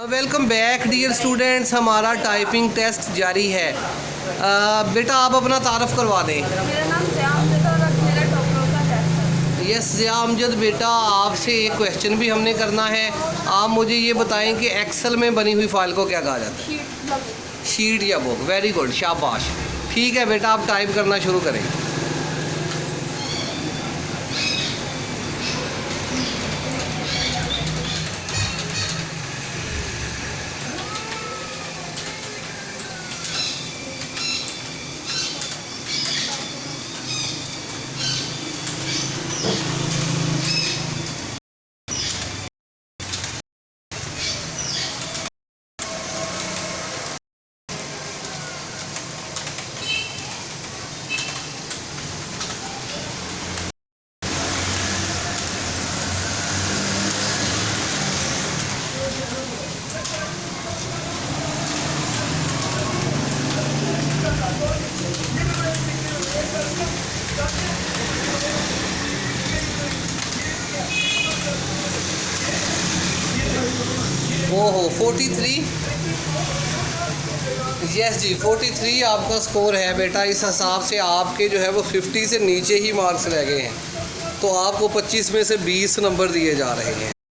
Welcome back dear students, हमारा typing test जारी है। बेटा आप अपना तारफ़ करवा दें। मेरा नाम ज़िया अमजद और आज मेरा टॉपरों का टेस्ट है। यस ज़िया अमजद बेटा, आपसे एक क्वेश्चन भी हमने करना है। आप मुझे ये बताएं कि एक्सेल में बनी हुई फ़ाइल को क्या कहा जाता है? शीट या बुक। वेरी गुड, शाबाश। ठीक है बेटा, आप टाइप करना शुरू करें। ओहो 43। यस जी 43 आपका स्कोर है बेटा। इस हिसाब से आपके जो है वो 50 से नीचे ही मार्क्स रह गए हैं, तो आपको 25 में से 20 नंबर दिए जा रहे हैं।